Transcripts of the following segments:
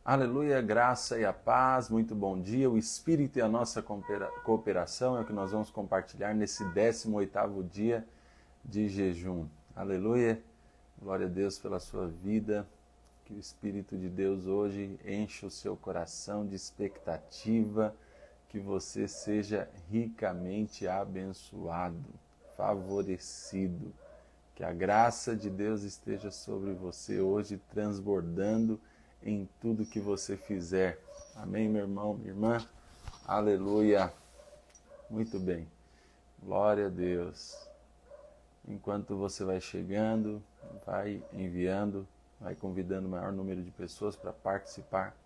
Aleluia, graça e a paz, muito bom dia. O Espírito e a nossa cooperação é o que nós vamos compartilhar nesse 18º dia de jejum. Aleluia, glória a Deus pela sua vida. Que o Espírito de Deus hoje enche o seu coração de expectativa, que você seja ricamente abençoado, favorecido. Que a graça de Deus esteja sobre você hoje, transbordando em tudo que você fizer. Amém, meu irmão, minha irmã? Aleluia! Muito bem. Glória a Deus. Enquanto você vai chegando, vai enviando, vai convidando o maior número de pessoas para participar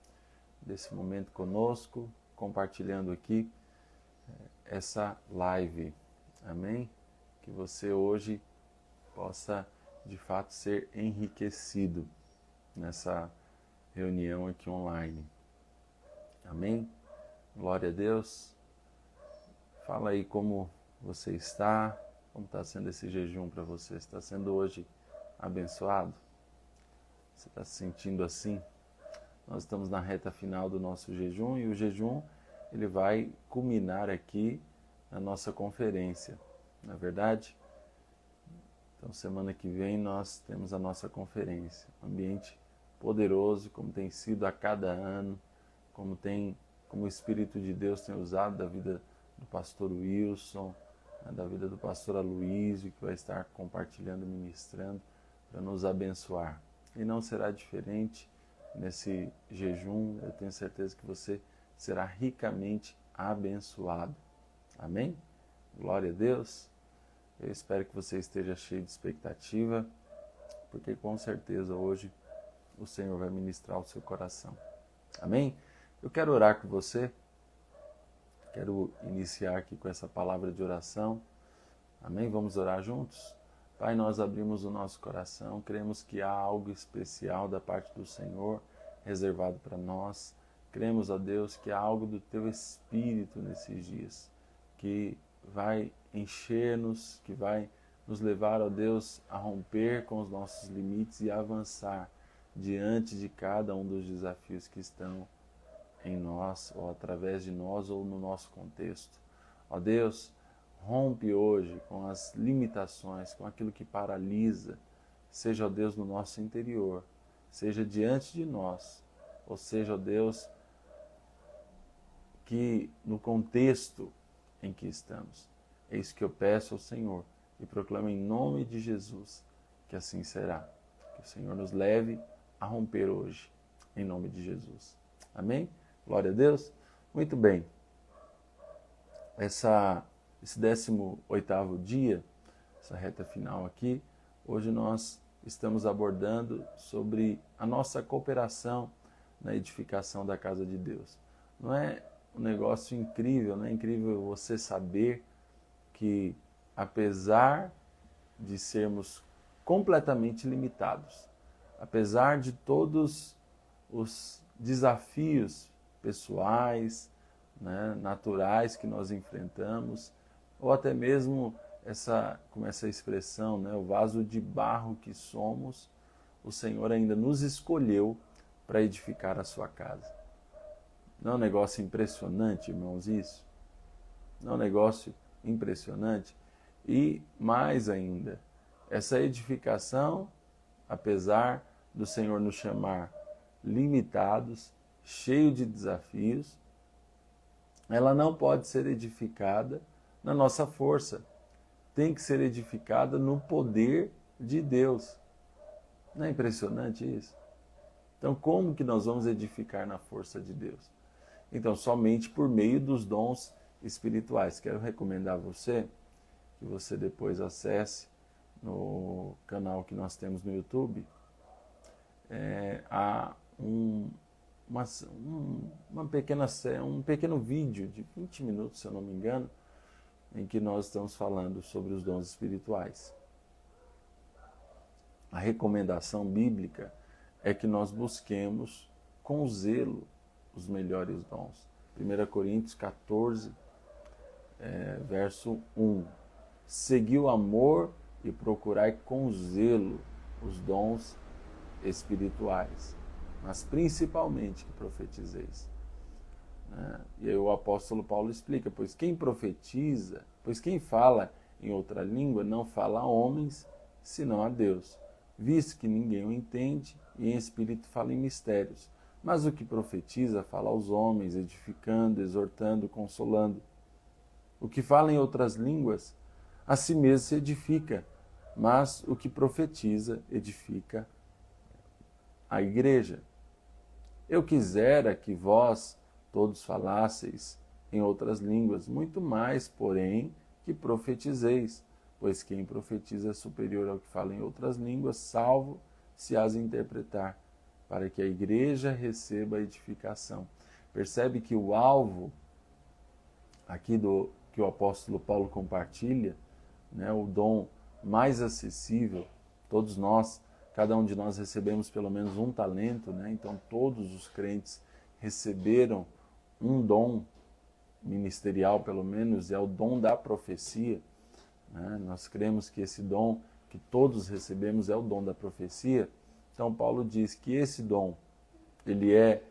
desse momento conosco, compartilhando aqui essa live. Amém? Que você hoje possa, de fato, ser enriquecido nessa reunião aqui online. Amém? Glória a Deus. Fala aí como você está, como está sendo esse jejum para você. Está sendo hoje abençoado? Você está se sentindo assim? Nós estamos na reta final do nosso jejum e o jejum ele vai culminar aqui na nossa conferência, não é verdade? Então, semana que vem nós temos a nossa conferência, um ambiente poderoso, como tem sido a cada ano, como o Espírito de Deus tem usado da vida do pastor Wilson, da vida do pastor Aloysio, que vai estar compartilhando, ministrando, para nos abençoar. E não será diferente nesse jejum, eu tenho certeza que você será ricamente abençoado. Amém? Glória a Deus. Eu espero que você esteja cheio de expectativa, porque com certeza hoje o Senhor vai ministrar o seu coração. Amém? Eu quero orar com você, quero iniciar aqui com essa palavra de oração. Amém? Vamos orar juntos? Pai, nós abrimos o nosso coração, cremos que há algo especial da parte do Senhor reservado para nós. Cremos, ó Deus, que há algo do Teu Espírito nesses dias, que vai encher-nos, que vai nos levar, ó Deus, a romper com os nossos limites e avançar diante de cada um dos desafios que estão em nós, ou através de nós, ou no nosso contexto. Ó Deus, rompe hoje com as limitações, com aquilo que paralisa, seja, ó Deus, no nosso interior, seja diante de nós, ou seja, ó Deus, que no contexto em que estamos. É isso que eu peço ao Senhor e proclamo em nome de Jesus que assim será. Que o Senhor nos leve a romper hoje, em nome de Jesus. Amém? Glória a Deus. Muito bem. Esse 18º dia, essa reta final aqui, hoje nós estamos abordando sobre a nossa cooperação na edificação da casa de Deus. Não é um negócio incrível, não é incrível você saber que, apesar de sermos completamente limitados, apesar de todos os desafios pessoais, naturais que nós enfrentamos, ou até mesmo como essa expressão, o vaso de barro que somos, o Senhor ainda nos escolheu para edificar a sua casa. Não é um negócio impressionante, irmãos, isso? Não é um negócio impressionante? E mais ainda, essa edificação, apesar do Senhor nos chamar limitados, cheio de desafios, ela não pode ser edificada na nossa força. Tem que ser edificada no poder de Deus. Não é impressionante isso? Então, como que nós vamos edificar na força de Deus? Então, somente por meio dos dons espirituais. Quero recomendar a você que você depois acesse no canal que nós temos no YouTube. Há um pequeno vídeo de 20 minutos, se eu não me engano, em que nós estamos falando sobre os dons espirituais. A recomendação bíblica é que nós busquemos com zelo os melhores dons. 1 Coríntios 14, verso 1. Segui o amor e procurai com zelo os dons espirituais. mas principalmente que profetizeis. Né? E aí o apóstolo Paulo explica, pois quem fala em outra língua não fala a homens, senão a Deus, visto que ninguém o entende, e em espírito fala em mistérios. Mas o que profetiza fala aos homens, edificando, exortando, consolando. O que fala em outras línguas, a si mesmo se edifica, mas o que profetiza edifica a igreja. Eu quisera que vós todos falasseis em outras línguas, muito mais, porém, que profetizeis, pois quem profetiza é superior ao que fala em outras línguas, salvo se as interpretar, para que a igreja receba a edificação. Percebe que o alvo aqui que o apóstolo Paulo compartilha, né, o dom mais acessível, todos nós, cada um de nós recebemos pelo menos um talento, né? Então todos os crentes receberam um dom ministerial, pelo menos, é o dom da profecia. Né? Nós cremos que esse dom que todos recebemos é o dom da profecia. Então Paulo diz que esse dom, ele é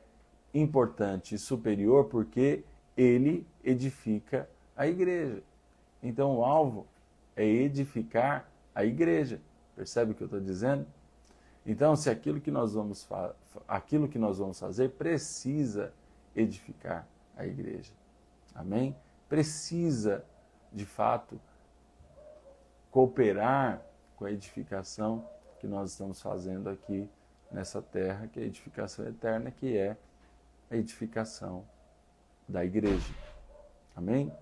importante e superior porque ele edifica a igreja. Então o alvo é edificar a igreja. Percebe o que eu estou dizendo? Então, se aquilo que nós vamos fazer precisa edificar a igreja. Amém? Precisa, de fato, cooperar com a edificação que nós estamos fazendo aqui nessa terra, que é a edificação eterna, que é a edificação da igreja. Amém?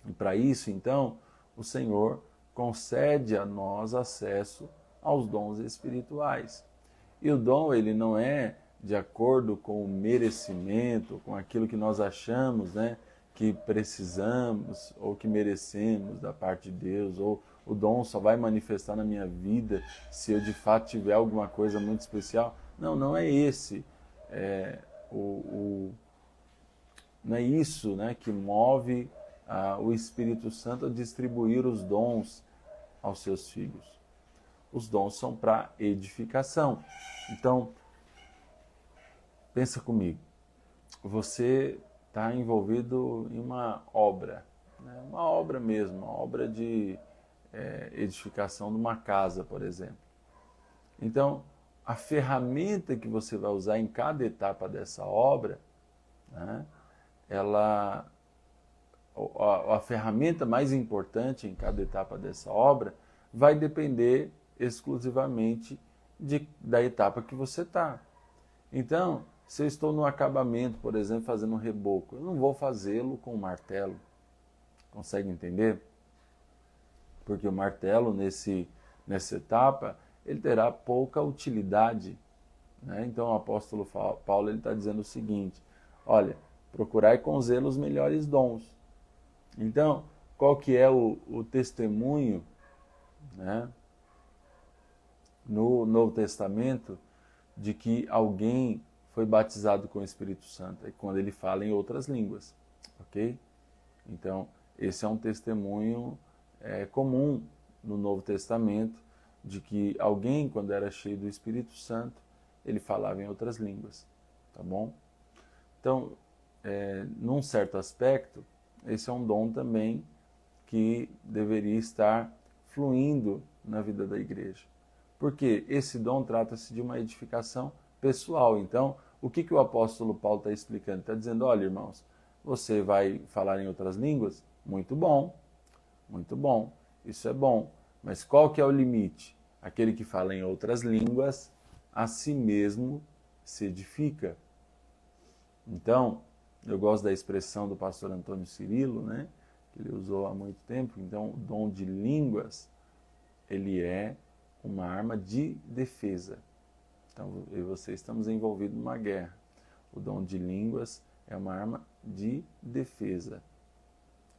E para isso, então, o Senhor concede a nós acesso aos dons espirituais. E o dom, ele não é de acordo com o merecimento, com aquilo que nós achamos, né, que precisamos ou que merecemos da parte de Deus, ou o dom só vai manifestar na minha vida se eu de fato tiver alguma coisa muito especial. Não, não é esse. Não é isso, né, que move o Espírito Santo a distribuir os dons aos seus filhos. Os dons são para edificação. Então, pensa comigo. Você está envolvido em uma obra, né? Uma obra mesmo, uma obra de edificação de uma casa, por exemplo. Então, a ferramenta que você vai usar em cada etapa dessa obra, né, a ferramenta mais importante em cada etapa dessa obra vai depender exclusivamente da etapa que você está. Então, se eu estou no acabamento, por exemplo, fazendo um reboco, eu não vou fazê-lo com martelo. Consegue entender? Porque o martelo, nessa etapa, ele terá pouca utilidade. Né? Então, o apóstolo Paulo está dizendo o seguinte, olha, procurai com zelo os melhores dons. Então, qual que é o testemunho, né, no Novo Testamento de que alguém foi batizado com o Espírito Santo? É quando ele fala em outras línguas, ok? Então, esse é um testemunho comum no Novo Testamento de que alguém, quando era cheio do Espírito Santo, ele falava em outras línguas, tá bom? Então, num certo aspecto, esse é um dom também que deveria estar fluindo na vida da igreja. Porque esse dom trata-se de uma edificação pessoal. Então, o que o apóstolo Paulo está explicando? Está dizendo, olha, irmãos, você vai falar em outras línguas? Muito bom, isso é bom. Mas qual que é o limite? Aquele que fala em outras línguas, a si mesmo se edifica. Então, eu gosto da expressão do pastor Antônio Cirilo, né, que ele usou há muito tempo. Então, o dom de línguas, ele é uma arma de defesa. Então, eu e você estamos envolvidos numa guerra. O dom de línguas é uma arma de defesa.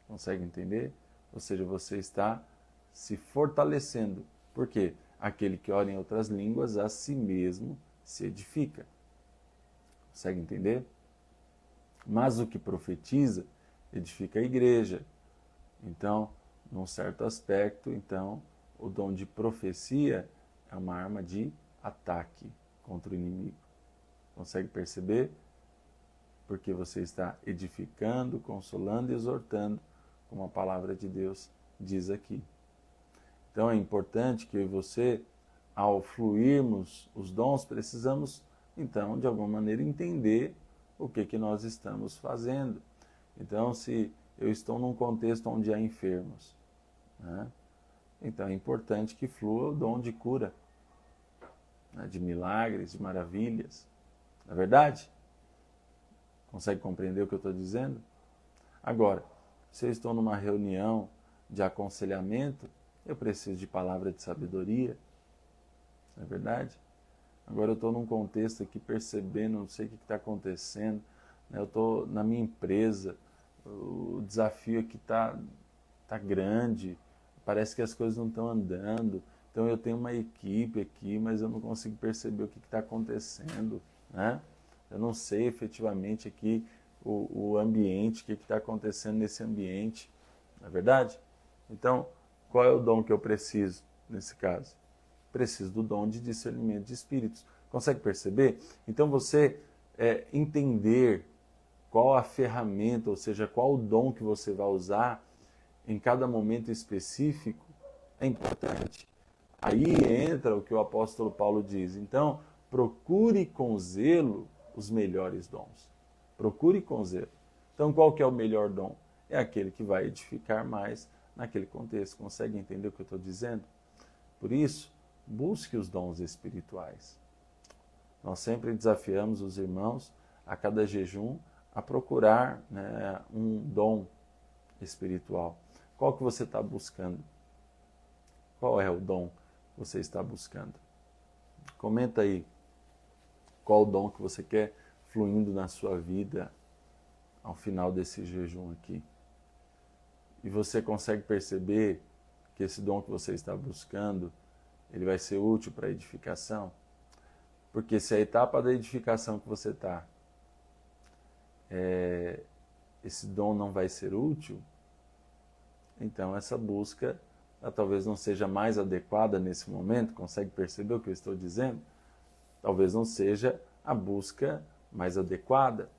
Consegue entender? Ou seja, você está se fortalecendo. Por quê? Aquele que ora em outras línguas, a si mesmo se edifica. Consegue entender? Mas o que profetiza, edifica a igreja. Então, num certo aspecto, então, o dom de profecia é uma arma de ataque contra o inimigo. Consegue perceber? Porque você está edificando, consolando e exortando, como a palavra de Deus diz aqui. Então é importante que eu e você, ao fluirmos os dons, precisamos, então, de alguma maneira, entender o que nós estamos fazendo. Então, se eu estou num contexto onde há enfermos, né? Então é importante que flua o dom de cura, né? De milagres, de maravilhas. Não é verdade? Consegue compreender o que eu estou dizendo? Agora, se eu estou numa reunião de aconselhamento, eu preciso de palavra de sabedoria, não é verdade? Agora eu estou num contexto aqui percebendo, não sei o que está acontecendo, né? Eu estou na minha empresa, o desafio aqui está grande, parece que as coisas não estão andando, então eu tenho uma equipe aqui, mas eu não consigo perceber o que está acontecendo, né? Eu não sei efetivamente aqui o ambiente, o que está acontecendo nesse ambiente, não é verdade? Então, qual é o dom que eu preciso nesse caso? Preciso do dom de discernimento de espíritos. Consegue perceber? Então você entender qual a ferramenta, ou seja, qual o dom que você vai usar em cada momento específico é importante. Aí entra o que o apóstolo Paulo diz. Então, procure com zelo os melhores dons. Procure com zelo. Então, qual que é o melhor dom? É aquele que vai edificar mais naquele contexto. Consegue entender o que eu estou dizendo? Por isso, busque os dons espirituais. Nós sempre desafiamos os irmãos, a cada jejum, a procurar, né, um dom espiritual. Qual que você está buscando? Qual é o dom que você está buscando? Comenta aí qual o dom que você quer fluindo na sua vida ao final desse jejum aqui. E você consegue perceber que esse dom que você está buscando, ele vai ser útil para a edificação? Porque se a etapa da edificação que você está, esse dom não vai ser útil, então essa busca ela talvez não seja mais adequada nesse momento. Consegue perceber o que eu estou dizendo? Talvez não seja a busca mais adequada.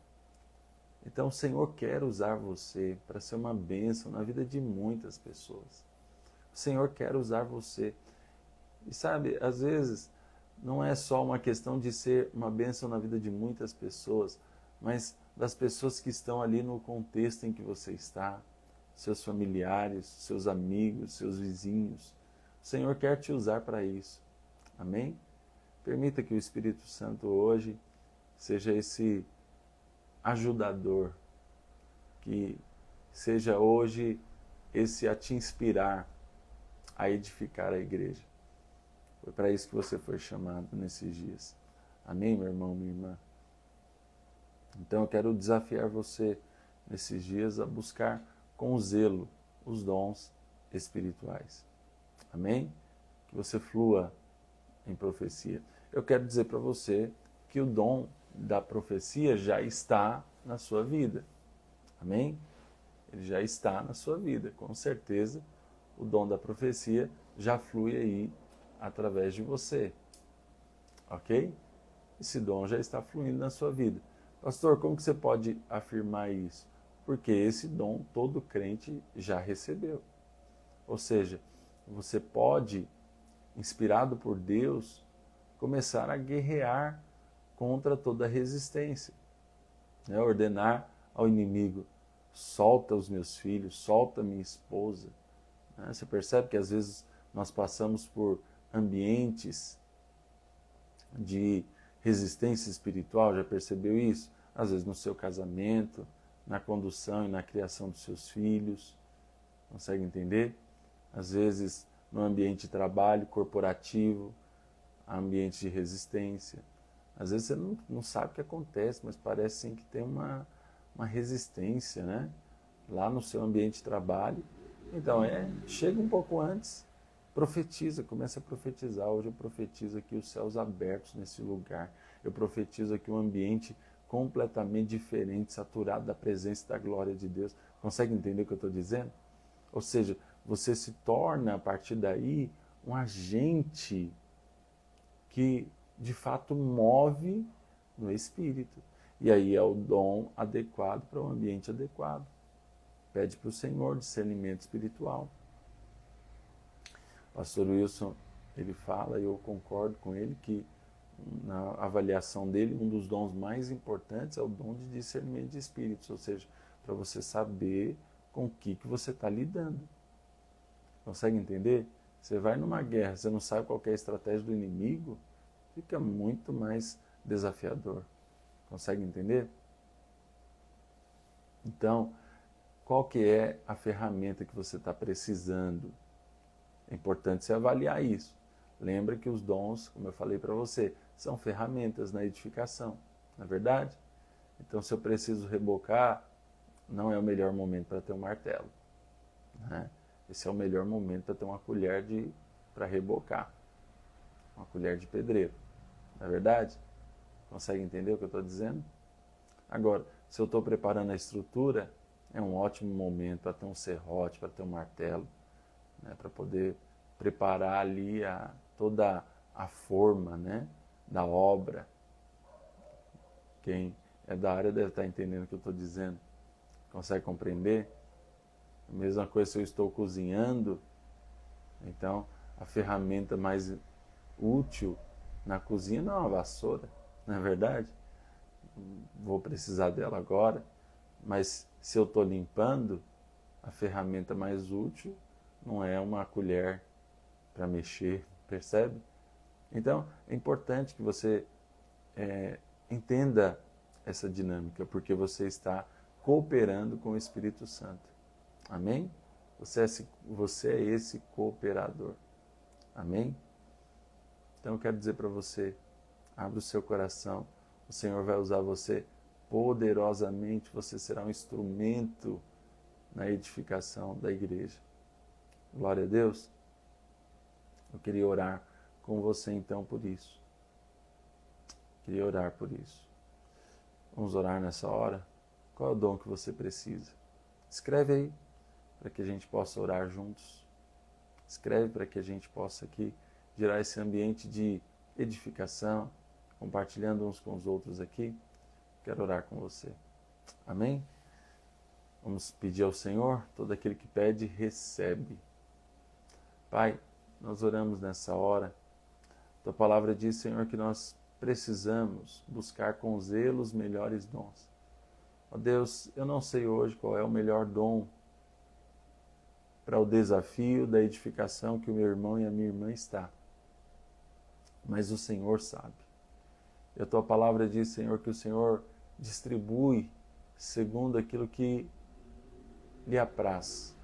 Então o Senhor quer usar você para ser uma bênção na vida de muitas pessoas. O Senhor quer usar você. E sabe, às vezes não é só uma questão de ser uma bênção na vida de muitas pessoas, mas das pessoas que estão ali no contexto em que você está, seus familiares, seus amigos, seus vizinhos. O Senhor quer te usar para isso. Amém? Permita que o Espírito Santo hoje seja esse ajudador, que seja hoje esse a te inspirar a edificar a igreja. Foi para isso que você foi chamado nesses dias. Amém, meu irmão, minha irmã? Então eu quero desafiar você nesses dias a buscar com zelo os dons espirituais. Amém? Que você flua em profecia. Eu quero dizer para você que o dom da profecia já está na sua vida. Amém? Ele já está na sua vida. Com certeza, o dom da profecia já flui aí através de você. Ok? Esse dom já está fluindo na sua vida. Pastor, como que você pode afirmar isso? Porque esse dom todo crente já recebeu. Ou seja, você pode, inspirado por Deus, começar a guerrear contra toda resistência. Né? Ordenar ao inimigo, solta os meus filhos, solta minha esposa. Né? Você percebe que às vezes nós passamos por ambientes de resistência espiritual, já percebeu isso? Às vezes no seu casamento, na condução e na criação dos seus filhos. Consegue entender? Às vezes no ambiente de trabalho corporativo, ambiente de resistência. Às vezes você não sabe o que acontece, mas parece sim que tem uma resistência, né? Lá no seu ambiente de trabalho. Então, chega um pouco antes, profetiza, começa a profetizar. Hoje eu profetizo aqui os céus abertos nesse lugar. Eu profetizo aqui um ambiente completamente diferente, saturado da presença e da glória de Deus. Consegue entender o que eu estou dizendo? Ou seja, você se torna, a partir daí, um agente que, de fato, move no Espírito. E aí é o dom adequado para o ambiente adequado. Pede para o Senhor discernimento espiritual. O pastor Wilson, ele fala, e eu concordo com ele, que na avaliação dele, um dos dons mais importantes é o dom de discernimento de espíritos, ou seja, para você saber com o que você está lidando. Consegue entender? Você vai numa guerra, você não sabe qual é a estratégia do inimigo, fica muito mais desafiador. Consegue entender? Então, qual que é a ferramenta que você está precisando? É importante você avaliar isso. Lembra que os dons, como eu falei para você, são ferramentas na edificação, não é verdade? Então, se eu preciso rebocar, não é o melhor momento para ter um martelo, né? Esse é o melhor momento para ter uma colher para rebocar, uma colher de pedreiro, não é verdade? Consegue entender o que eu estou dizendo? Agora, se eu estou preparando a estrutura, é um ótimo momento para ter um serrote, para ter um martelo, né, para poder preparar ali toda a forma, né, da obra. Quem é da área deve estar entendendo o que eu estou dizendo. Consegue compreender? A mesma coisa se eu estou cozinhando, então a ferramenta mais útil na cozinha não é uma vassoura, não é verdade? Vou precisar dela agora, mas se eu estou limpando, a ferramenta mais útil não é uma colher para mexer, percebe? Então, é importante que você entenda essa dinâmica, porque você está cooperando com o Espírito Santo. Amém? Você é esse cooperador. Amém? Então, eu quero dizer para você, abra o seu coração, o Senhor vai usar você poderosamente, você será um instrumento na edificação da igreja. Glória a Deus. Eu queria orar com você então por isso. Queria orar por isso. Vamos orar nessa hora? Qual é o dom que você precisa? Escreve aí, para que a gente possa orar juntos. Escreve para que a gente possa aqui gerar esse ambiente de edificação, compartilhando uns com os outros aqui. Quero orar com você. Amém? Vamos pedir ao Senhor, todo aquele que pede, recebe. Pai, nós oramos nessa hora. Tua palavra diz, Senhor, que nós precisamos buscar com zelo os melhores dons. Ó Deus, eu não sei hoje qual é o melhor dom para o desafio da edificação que o meu irmão e a minha irmã está. Mas o Senhor sabe. E a tua palavra diz, Senhor, que o Senhor distribui segundo aquilo que lhe apraz.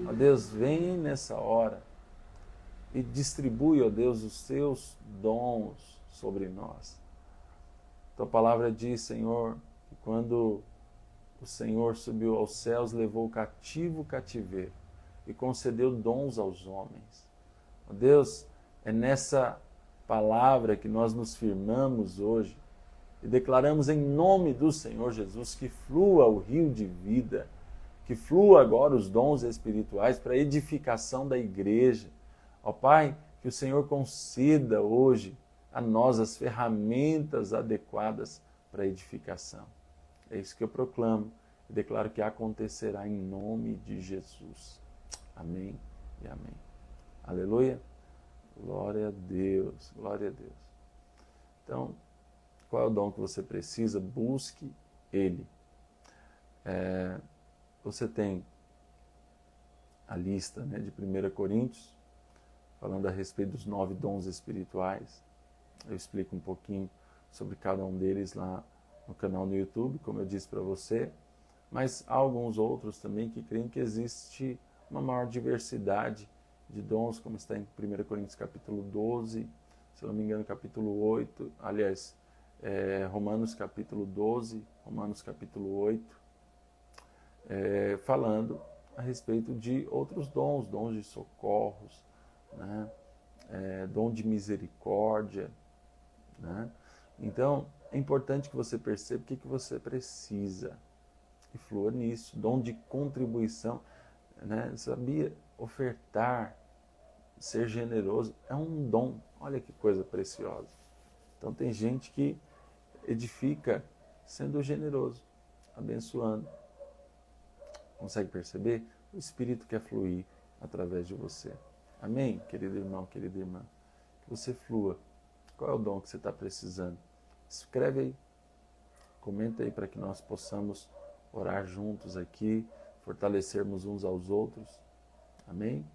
Ó Deus, vem nessa hora e distribui, ó Deus, os teus dons sobre nós. Tua palavra diz, Senhor, que quando o Senhor subiu aos céus, levou o cativo o cativeiro e concedeu dons aos homens. Ó Deus, é nessa palavra que nós nos firmamos hoje e declaramos em nome do Senhor Jesus que flua o rio de vida, que flua agora os dons espirituais para a edificação da igreja. Ó Pai, que o Senhor conceda hoje a nós as ferramentas adequadas para a edificação. É isso que eu proclamo e declaro que acontecerá em nome de Jesus. Amém e amém. Aleluia. Glória a Deus, glória a Deus. Então, qual é o dom que você precisa? Busque ele. Você tem a lista, né, de 1 Coríntios, falando a respeito dos 9 dons espirituais. Eu explico um pouquinho sobre cada um deles lá no canal no YouTube, como eu disse para você. Mas há alguns outros também que creem que existe uma maior diversidade de dons, como está em 1 Coríntios capítulo 12, se eu não me engano capítulo 8, aliás, Romanos capítulo 12, Romanos capítulo 8, falando a respeito de outros dons, dons de socorros, né? Dom de misericórdia, né? Então, é importante que você perceba o que você precisa e flua nisso. Dom de contribuição, né? Sabia? Ofertar, ser generoso, é um dom. Olha que coisa preciosa. Então, tem gente que edifica sendo generoso, abençoando. Consegue perceber? O Espírito quer fluir através de você. Amém, querido irmão, querida irmã? Que você flua. Qual é o dom que você está precisando? Escreve aí. Comenta aí para que nós possamos orar juntos aqui, fortalecermos uns aos outros. Amém?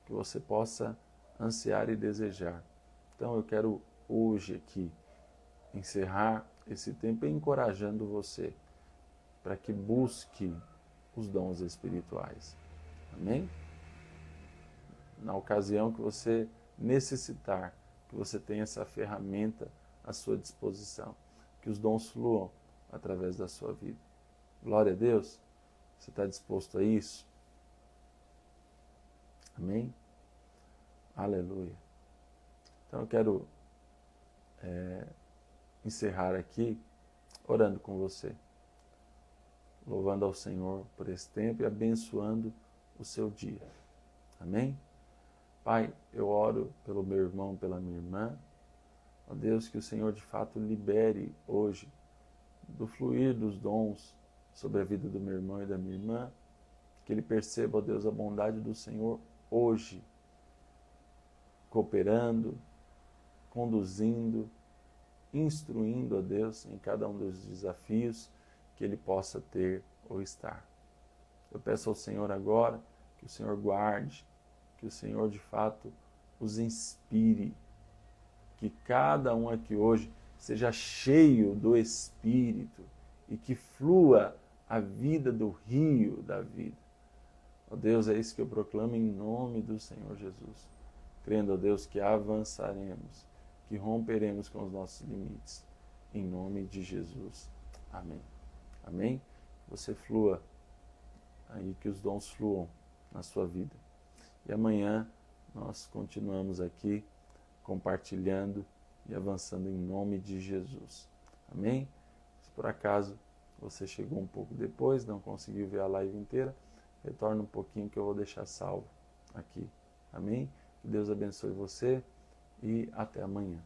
Que você possa ansiar e desejar. Então eu quero hoje aqui encerrar esse tempo encorajando você para que busque os dons espirituais. Amém? Na ocasião que você necessitar, que você tenha essa ferramenta à sua disposição, que os dons fluam através da sua vida. Glória a Deus. Você está disposto a isso? Amém? Aleluia. Então eu quero encerrar aqui orando com você, louvando ao Senhor por esse tempo e abençoando o seu dia. Amém? Pai, eu oro pelo meu irmão, pela minha irmã. Ó Deus, que o Senhor de fato libere hoje do fluir dos dons sobre a vida do meu irmão e da minha irmã, que ele perceba, ó Deus, a bondade do Senhor hoje, cooperando, conduzindo, instruindo, ó Deus, em cada um dos desafios que ele possa ter ou estar. Eu peço ao Senhor agora que o Senhor guarde, que o Senhor de fato os inspire, que cada um aqui hoje seja cheio do Espírito e que flua a vida do rio da vida. Ó Deus, é isso que eu proclamo em nome do Senhor Jesus. Crendo, ó Deus, que avançaremos, que romperemos com os nossos limites. Em nome de Jesus. Amém. Amém? Você flua aí, que os dons fluam na sua vida. E amanhã nós continuamos aqui compartilhando e avançando em nome de Jesus. Amém? Se por acaso você chegou um pouco depois, não conseguiu ver a live inteira, retorna um pouquinho que eu vou deixar salvo aqui. Amém? Que Deus abençoe você e até amanhã.